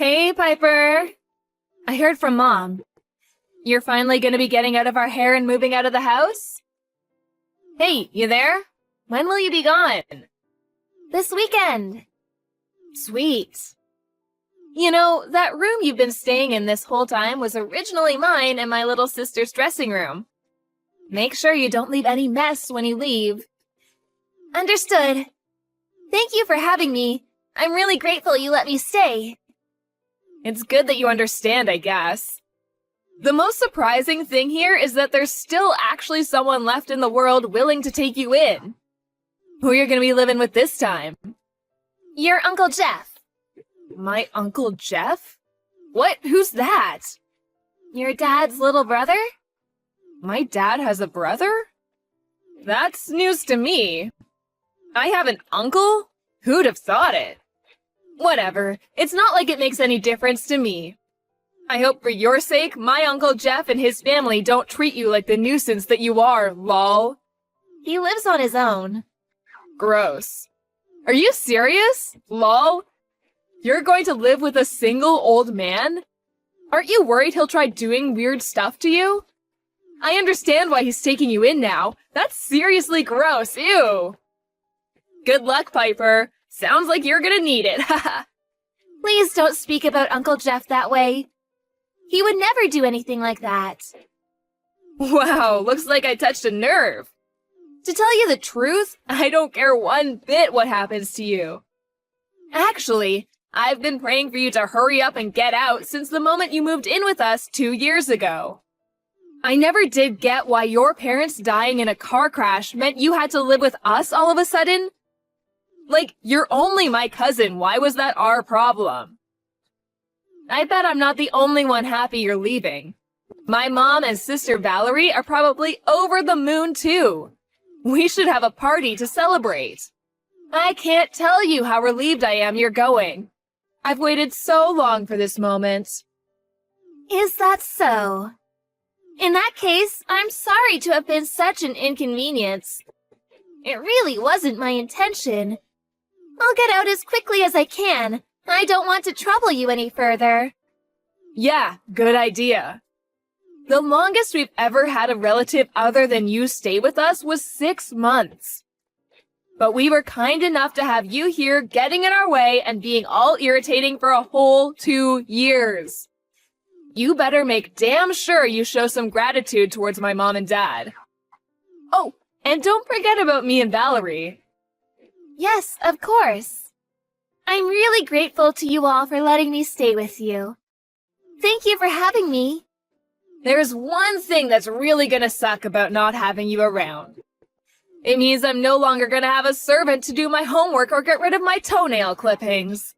Hey, Piper. I heard from Mom. You're finally gonna be getting out of our hair and moving out of the house? Hey, you there? When will you be gone? This weekend. Sweet. You know, that room you've been staying in this whole time was originally mine and my little sister's dressing room. Make sure you don't leave any mess when you leave. Understood. Thank you for having me. I'm really grateful you let me stay. It's good that you understand, I guess. The most surprising thing here is that there's still actually someone left in the world willing to take you in. Who you're gonna be living with this time? Your Uncle Jeff. My Uncle Jeff? What? Who's that? Your dad's little brother? My dad has a brother? That's news to me. I have an uncle? Who'd have thought it? Whatever, it's not like it makes any difference to me. I hope for your sake, my Uncle Jeff and his family don't treat you like the nuisance that you are, lol. He lives on his own. Gross. Are you serious? Lol? You're going to live with a single old man? Aren't you worried he'll try doing weird stuff to you? I understand why he's taking you in now. That's seriously gross, ew. Good luck, Piper. Sounds like you're gonna need it, haha. Please don't speak about Uncle Jeff that way. He would never do anything like that. Wow, looks like I touched a nerve. To tell you the truth, I don't care one bit what happens to you. Actually, I've been praying for you to hurry up and get out since the moment you moved in with us 2 years ago. I never did get why your parents dying in a car crash meant you had to live with us all of a sudden. Like, you're only my cousin, why was that our problem? I bet I'm not the only one happy you're leaving. My mom and sister Valerie are probably over the moon too. We should have a party to celebrate. I can't tell you how relieved I am you're going. I've waited so long for this moment. Is that so? In that case, I'm sorry to have been such an inconvenience. It really wasn't my intention. I'll get out as quickly as I can. I don't want to trouble you any further. Yeah, good idea. The longest we've ever had a relative other than you stay with us was 6 months. But we were kind enough to have you here getting in our way and being all irritating for a whole 2 years. You better make damn sure you show some gratitude towards my mom and dad. Oh, and don't forget about me and Valerie. Yes, of course. I'm really grateful to you all for letting me stay with you. Thank you for having me. There's one thing that's really gonna suck about not having you around. It means I'm no longer gonna have a servant to do my homework or get rid of my toenail clippings.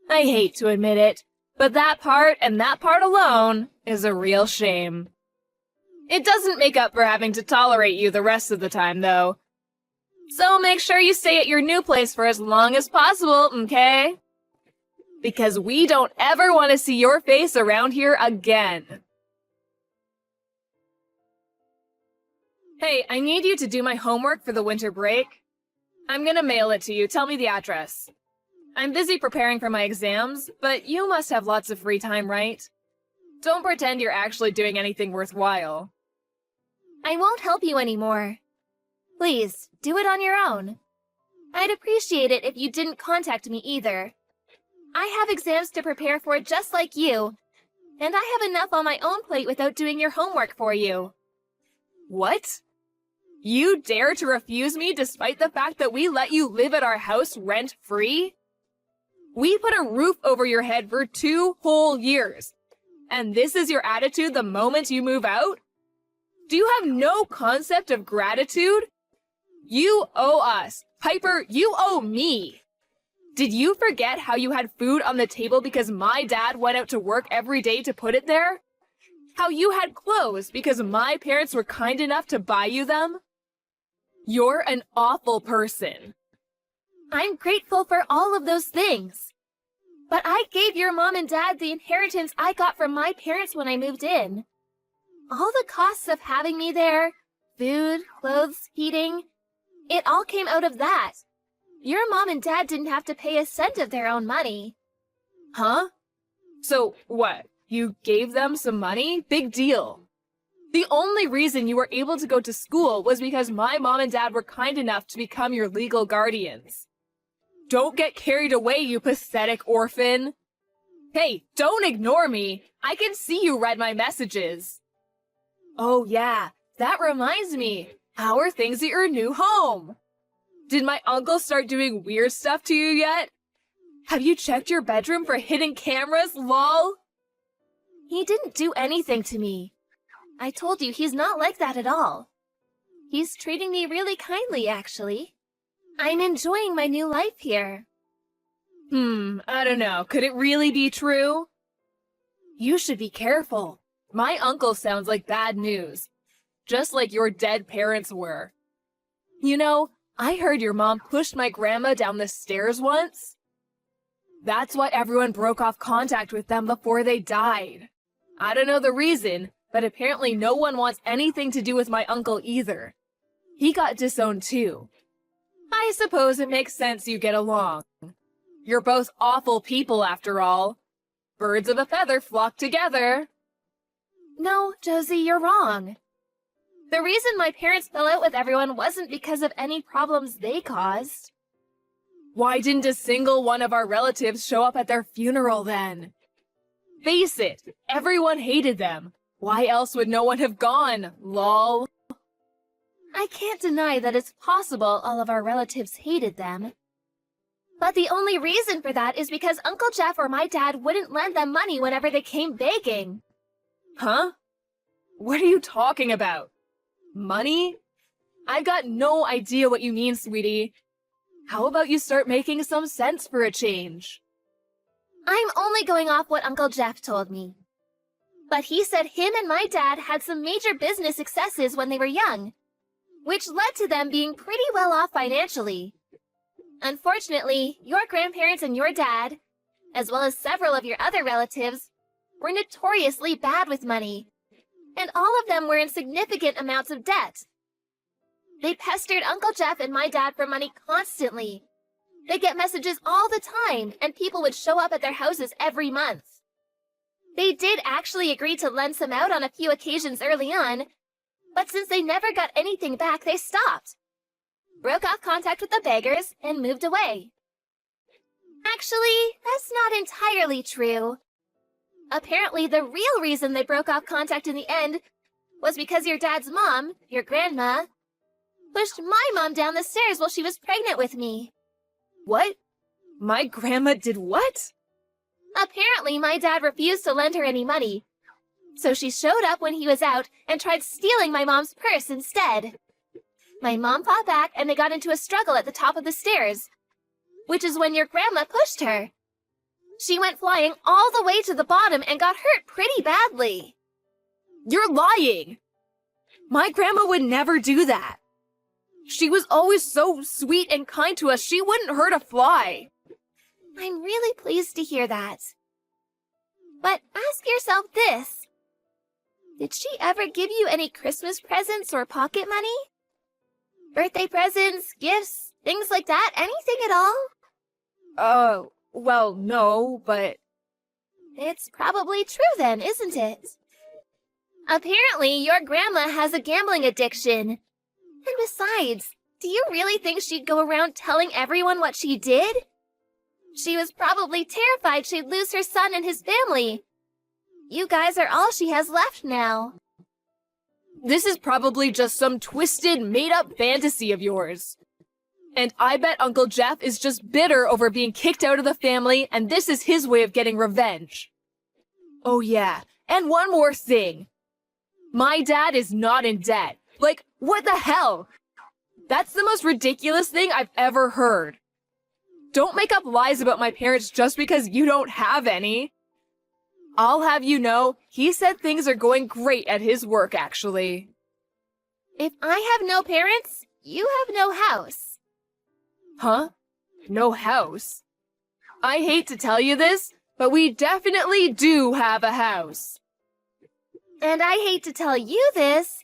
I hate to admit it, but that part and that part alone is a real shame. It doesn't make up for having to tolerate you the rest of the time, though. So make sure you stay at your new place for as long as possible, okay? Because we don't ever want to see your face around here again. Hey, I need you to do my homework for the winter break. I'm gonna mail it to you. Tell me the address. I'm busy preparing for my exams, but you must have lots of free time, right? Don't pretend you're actually doing anything worthwhile. I won't help you anymore. Please, do it on your own. I'd appreciate it if you didn't contact me either. I have exams to prepare for just like you, and I have enough on my own plate without doing your homework for you. What? You dare to refuse me despite the fact that we let you live at our house rent-free? We put a roof over your head for 2 whole years, and this is your attitude the moment you move out? Do you have no concept of gratitude? You owe us. Piper, you owe me. Did you forget how you had food on the table because my dad went out to work every day to put it there? How you had clothes because my parents were kind enough to buy you them? You're an awful person. I'm grateful for all of those things. But I gave your mom and dad the inheritance I got from my parents when I moved in. All the costs of having me there, food, clothes, heating, it all came out of that. Your mom and dad didn't have to pay a cent of their own money. Huh? So what? You gave them some money? Big deal. The only reason you were able to go to school was because my mom and dad were kind enough to become your legal guardians. Don't get carried away, you pathetic orphan. Hey, don't ignore me. I can see you read my messages. Oh yeah, that reminds me. How are things at your new home? Did my uncle start doing weird stuff to you yet? Have you checked your bedroom for hidden cameras, lol? He didn't do anything to me. I told you he's not like that at all. He's treating me really kindly, actually. I'm enjoying my new life here. I don't know. Could it really be true? You should be careful. My uncle sounds like bad news. Just like your dead parents were. You know, I heard your mom pushed my grandma down the stairs once. That's why everyone broke off contact with them before they died. I don't know the reason, but apparently no one wants anything to do with my uncle either. He got disowned too. I suppose it makes sense you get along. You're both awful people after all. Birds of a feather flock together. No, Josie, you're wrong. The reason my parents fell out with everyone wasn't because of any problems they caused. Why didn't a single one of our relatives show up at their funeral then? Face it, everyone hated them. Why else would no one have gone, lol? I can't deny that it's possible all of our relatives hated them. But the only reason for that is because Uncle Jeff or my dad wouldn't lend them money whenever they came begging. Huh? What are you talking about? Money? I've got no idea what you mean, sweetie. How about you start making some sense for a change? I'm only going off what Uncle Jeff told me. But he said him and my dad had some major business successes when they were young, which led to them being pretty well off financially. Unfortunately, your grandparents and your dad, as well as several of your other relatives, were notoriously bad with money, and all of them were in significant amounts of debt. They pestered Uncle Jeff and my dad for money constantly. They'd get messages all the time, and people would show up at their houses every month. They did actually agree to lend some out on a few occasions early on, but since they never got anything back, they stopped, broke off contact with the beggars, and moved away. Actually, that's not entirely true. Apparently, the real reason they broke off contact in the end was because your dad's mom, your grandma, pushed my mom down the stairs while she was pregnant with me. What? My grandma did what? Apparently, my dad refused to lend her any money, so she showed up when he was out and tried stealing my mom's purse instead. My mom fought back and they got into a struggle at the top of the stairs, which is when your grandma pushed her. She went flying all the way to the bottom and got hurt pretty badly. You're lying! My grandma would never do that. She was always so sweet and kind to us, she wouldn't hurt a fly. I'm really pleased to hear that. But ask yourself this. Did she ever give you any Christmas presents or pocket money? Birthday presents, gifts, things like that? Anything at all? Well, no, but... It's probably true then, isn't it? Apparently, your grandma has a gambling addiction. And besides, do you really think she'd go around telling everyone what she did? She was probably terrified she'd lose her son and his family. You guys are all she has left now. This is probably just some twisted, made-up fantasy of yours. And I bet Uncle Jeff is just bitter over being kicked out of the family, and this is his way of getting revenge. Oh yeah, and one more thing. My dad is not in debt. Like, what the hell? That's the most ridiculous thing I've ever heard. Don't make up lies about my parents just because you don't have any. I'll have you know, he said things are going great at his work, actually. If I have no parents, you have no house. Huh? No house? I hate to tell you this, but we definitely do have a house. And I hate to tell you this,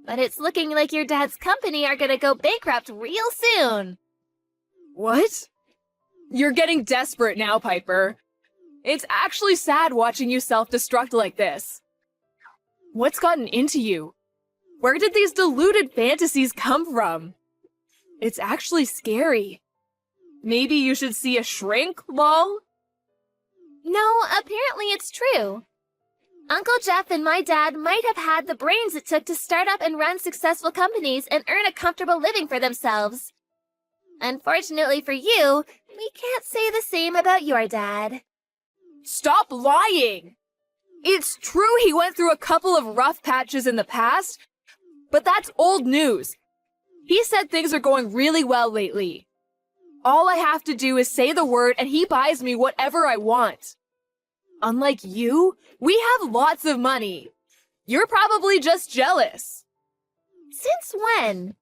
but it's looking like your dad's company are gonna go bankrupt real soon. What? You're getting desperate now, Piper. It's actually sad watching you self-destruct like this. What's gotten into you? Where did these deluded fantasies come from? It's actually scary. Maybe you should see a shrink, lol? No, apparently it's true. Uncle Jeff and my dad might have had the brains it took to start up and run successful companies and earn a comfortable living for themselves. Unfortunately for you, we can't say the same about your dad. Stop lying! It's true he went through a couple of rough patches in the past, but that's old news. He said things are going really well lately. All I have to do is say the word and he buys me whatever I want. Unlike you, we have lots of money. You're probably just jealous. Since when?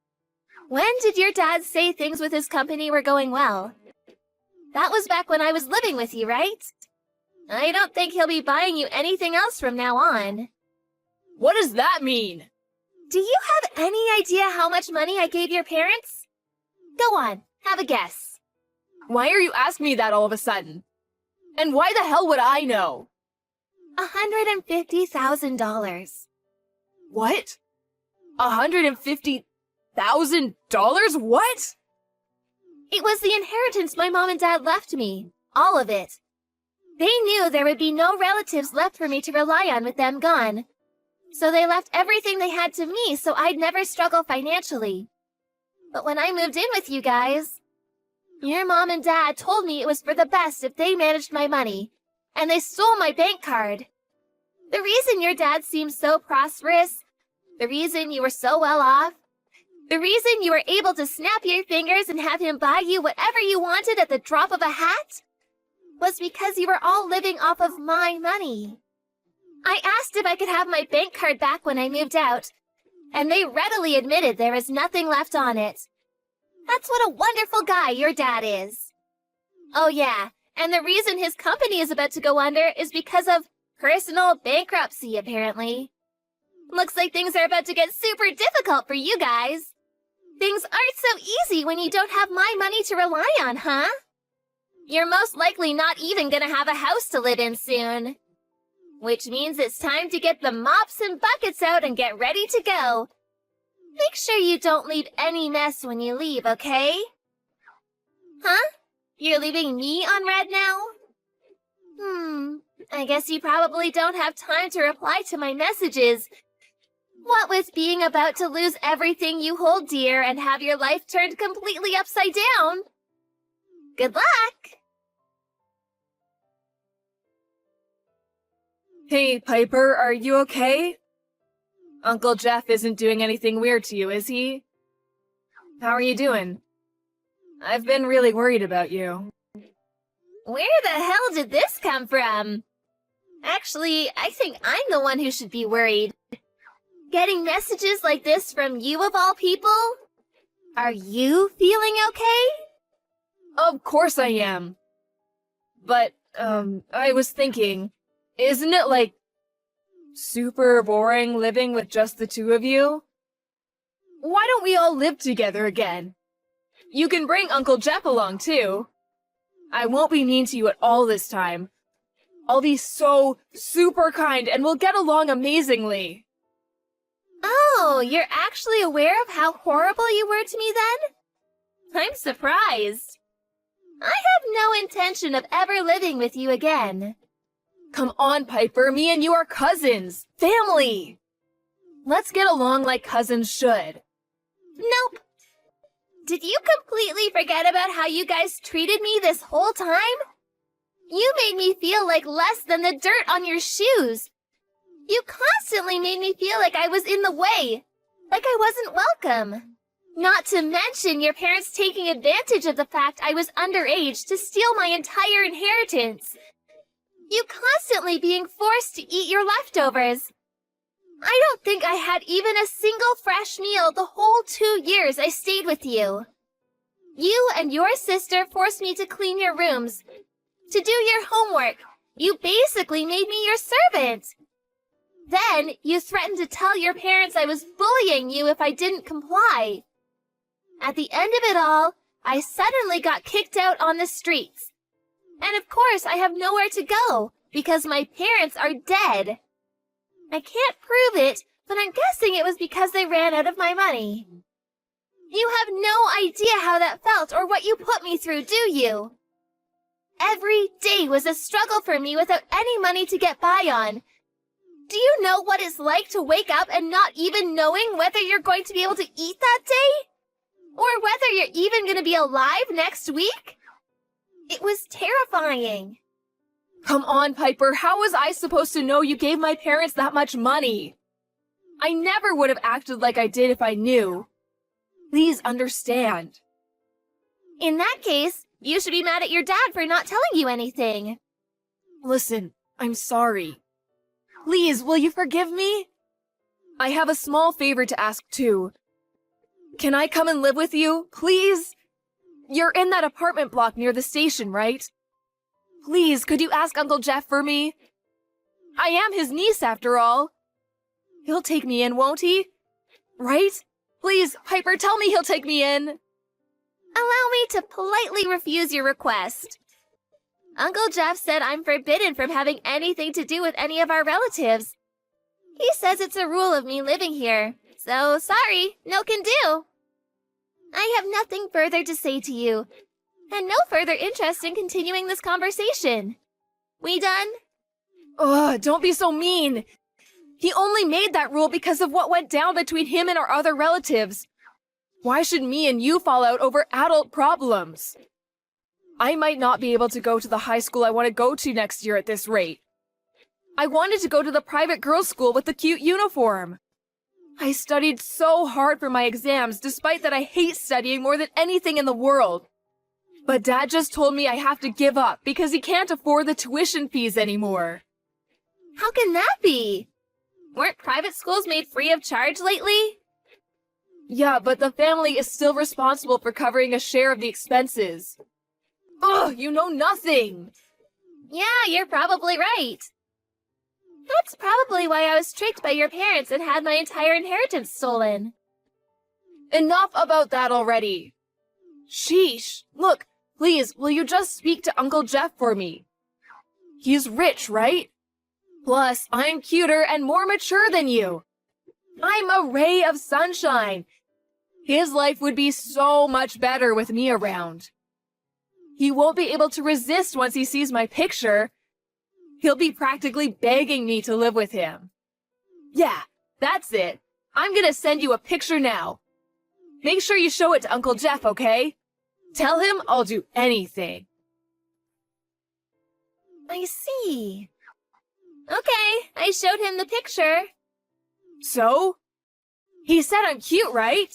When did your dad say things with his company were going well? That was back when I was living with you, right? I don't think he'll be buying you anything else from now on. What does that mean? Do you have any idea how much money I gave your parents? Go on, have a guess. Why are you asking me that all of a sudden? And why the hell would I know? $150,000. What? $150,000? What? It was the inheritance my mom and dad left me. All of it. They knew there would be no relatives left for me to rely on with them gone. So they left everything they had to me so I'd never struggle financially. But when I moved in with you guys, your mom and dad told me it was for the best if they managed my money, and they stole my bank card. The reason your dad seemed so prosperous, the reason you were so well off, the reason you were able to snap your fingers and have him buy you whatever you wanted at the drop of a hat, was because you were all living off of my money. I asked if I could have my bank card back when I moved out, and they readily admitted there was nothing left on it. That's what a wonderful guy your dad is. Oh yeah, and the reason his company is about to go under is because of personal bankruptcy, apparently. Looks like things are about to get super difficult for you guys. Things aren't so easy when you don't have my money to rely on, huh? You're most likely not even gonna have a house to live in soon. Which means it's time to get the mops and buckets out and get ready to go. Make sure you don't leave any mess when you leave, okay? Huh? You're leaving me on red now? I guess you probably don't have time to reply to my messages. What with being about to lose everything you hold dear and have your life turned completely upside down. Good luck! Hey, Piper, are you okay? Uncle Jeff isn't doing anything weird to you, is he? How are you doing? I've been really worried about you. Where the hell did this come from? Actually, I think I'm the one who should be worried. Getting messages like this from you of all people? Are you feeling okay? Of course I am. But, I was thinking, isn't it, like, super boring living with just the two of you? Why don't we all live together again? You can bring Uncle Jeff along, too. I won't be mean to you at all this time. I'll be so super kind and we'll get along amazingly. Oh, you're actually aware of how horrible you were to me then? I'm surprised. I have no intention of ever living with you again. Come on, Piper, me and you are cousins. Family! Let's get along like cousins should. Nope. Did you completely forget about how you guys treated me this whole time? You made me feel like less than the dirt on your shoes. You constantly made me feel like I was in the way, like I wasn't welcome. Not to mention your parents taking advantage of the fact I was underage to steal my entire inheritance. You constantly being forced to eat your leftovers. I don't think I had even a single fresh meal the whole 2 years I stayed with you. You and your sister forced me to clean your rooms, to do your homework. You basically made me your servant. Then you threatened to tell your parents I was bullying you if I didn't comply. At the end of it all, I suddenly got kicked out on the streets. And of course, I have nowhere to go because my parents are dead. I can't prove it, but I'm guessing it was because they ran out of my money. You have no idea how that felt or what you put me through, do you? Every day was a struggle for me without any money to get by on. Do you know what it's like to wake up and not even knowing whether you're going to be able to eat that day? Or whether you're even going to be alive next week? It was terrifying. Come on, Piper, how was I supposed to know you gave my parents that much money? I never would have acted like I did if I knew. Please understand. In that case, you should be mad at your dad for not telling you anything. Listen, I'm sorry. Please, will you forgive me? I have a small favor to ask too. Can I come and live with you, please? You're in that apartment block near the station, right? Please, could you ask Uncle Jeff for me? I am his niece, after all. He'll take me in, won't he? Right? Please, Piper, tell me he'll take me in. Allow me to politely refuse your request. Uncle Jeff said I'm forbidden from having anything to do with any of our relatives. He says it's a rule of me living here, so sorry, no can do. I have nothing further to say to you, and no further interest in continuing this conversation. We done? Ugh, don't be so mean. He only made that rule because of what went down between him and our other relatives. Why should me and you fall out over adult problems? I might not be able to go to the high school I want to go to next year at this rate. I wanted to go to the private girls' school with the cute uniform. I studied so hard for my exams, despite that I hate studying more than anything in the world. But Dad just told me I have to give up because he can't afford the tuition fees anymore. How can that be? Weren't private schools made free of charge lately? Yeah, but the family is still responsible for covering a share of the expenses. Ugh, you know nothing! Yeah, you're probably right. That's probably why I was tricked by your parents and had my entire inheritance stolen. Enough about that already. Sheesh. Look, please, will you just speak to Uncle Jeff for me? He's rich, right? Plus, I'm cuter and more mature than you. I'm a ray of sunshine. His life would be so much better with me around. He won't be able to resist once he sees my picture. He'll be practically begging me to live with him. Yeah, that's it. I'm gonna send you a picture now. Make sure you show it to Uncle Jeff, okay? Tell him I'll do anything. I see. Okay, I showed him the picture. So? He said I'm cute, right?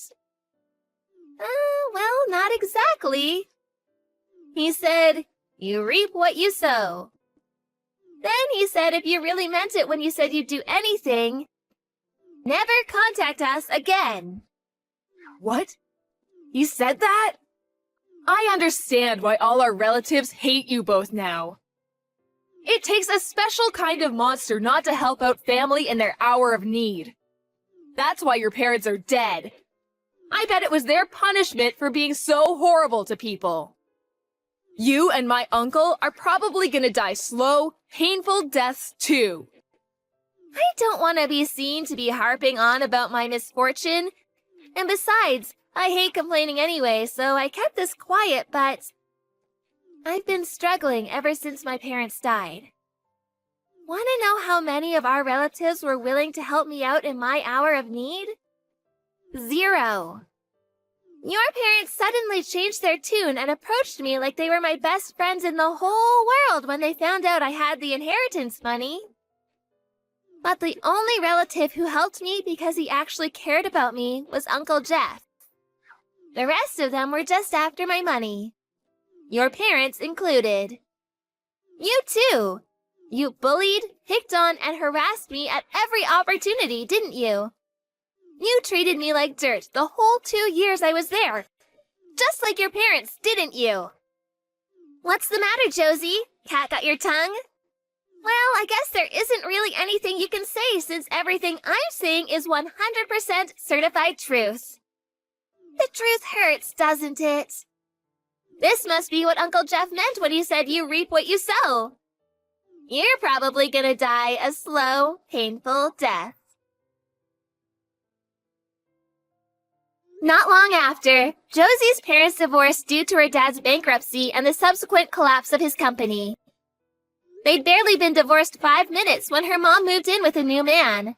Well, not exactly. He said, you reap what you sow. Then he said if you really meant it when you said you'd do anything, never contact us again. What? He said that? I understand why all our relatives hate you both now. It takes a special kind of monster not to help out family in their hour of need. That's why your parents are dead. I bet it was their punishment for being so horrible to people. You and my uncle are probably gonna die slow, painful deaths too. I don't want to be seen to be harping on about my misfortune. And besides, I hate complaining anyway, so I kept this quiet, but I've been struggling ever since my parents died. Want to know how many of our relatives were willing to help me out in my hour of need? 0. Your parents suddenly changed their tune and approached me like they were my best friends in the whole world when they found out I had the inheritance money. But the only relative who helped me because he actually cared about me was Uncle Jeff. The rest of them were just after my money. Your parents included. You too. You bullied, picked on, and harassed me at every opportunity, didn't you? You treated me like dirt the whole 2 years I was there. Just like your parents, didn't you? What's the matter, Josie? Cat got your tongue? Well, I guess there isn't really anything you can say since everything I'm saying is 100% certified truth. The truth hurts, doesn't it? This must be what Uncle Jeff meant when he said you reap what you sow. You're probably gonna die a slow, painful death. Not long after, Josie's parents divorced due to her dad's bankruptcy and the subsequent collapse of his company. They'd barely been divorced 5 minutes when her mom moved in with a new man.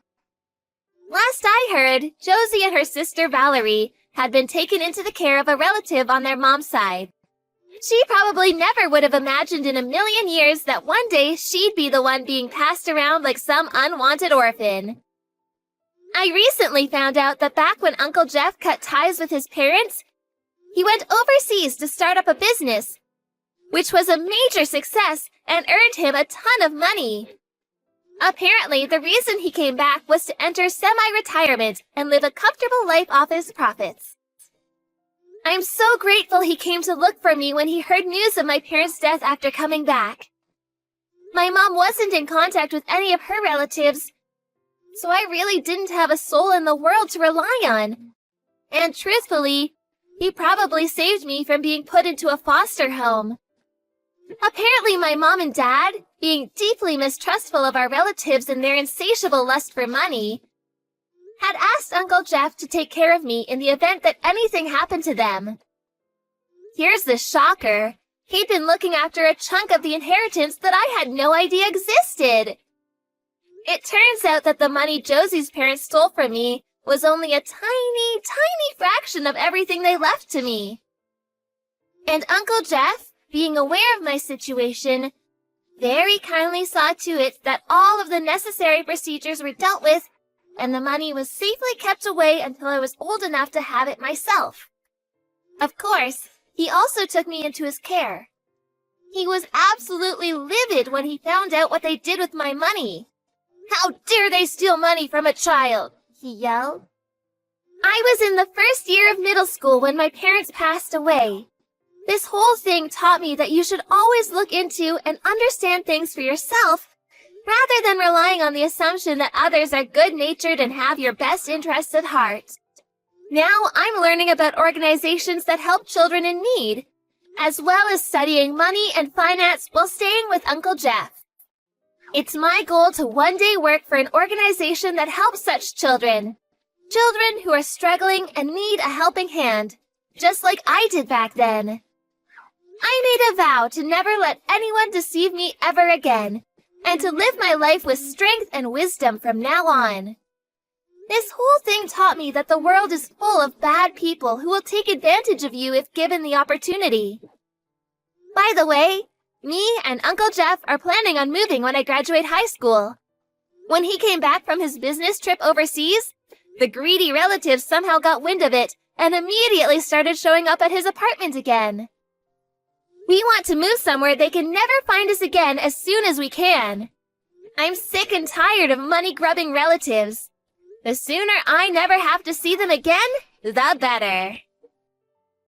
Last I heard, Josie and her sister Valerie had been taken into the care of a relative on their mom's side. She probably never would have imagined in a million years that one day she'd be the one being passed around like some unwanted orphan. I recently found out that back when Uncle Jeff cut ties with his parents, he went overseas to start up a business, which was a major success and earned him a ton of money. Apparently, the reason he came back was to enter semi-retirement and live a comfortable life off his profits. I'm so grateful he came to look for me when he heard news of my parents' death after coming back. My mom wasn't in contact with any of her relatives, so I really didn't have a soul in the world to rely on. And truthfully, he probably saved me from being put into a foster home. Apparently my mom and dad, being deeply mistrustful of our relatives and their insatiable lust for money, had asked Uncle Jeff to take care of me in the event that anything happened to them. Here's the shocker. He'd been looking after a chunk of the inheritance that I had no idea existed. It turns out that the money Josie's parents stole from me was only a tiny, tiny fraction of everything they left to me. And Uncle Jeff, being aware of my situation, very kindly saw to it that all of the necessary procedures were dealt with and the money was safely kept away until I was old enough to have it myself. Of course, he also took me into his care. He was absolutely livid when he found out what they did with my money. "How dare they steal money from a child?" he yelled. I was in the first year of middle school when my parents passed away. This whole thing taught me that you should always look into and understand things for yourself, rather than relying on the assumption that others are good-natured and have your best interests at heart. Now I'm learning about organizations that help children in need, as well as studying money and finance while staying with Uncle Jeff. It's my goal to one day work for an organization that helps such children. Children who are struggling and need a helping hand, just like I did back then. I made a vow to never let anyone deceive me ever again, and to live my life with strength and wisdom from now on. This whole thing taught me that the world is full of bad people who will take advantage of you if given the opportunity. By the way, me and Uncle Jeff are planning on moving when I graduate high school. When he came back from his business trip overseas, the greedy relatives somehow got wind of it and immediately started showing up at his apartment again. We want to move somewhere they can never find us again as soon as we can. I'm sick and tired of money-grubbing relatives. The sooner I never have to see them again, the better.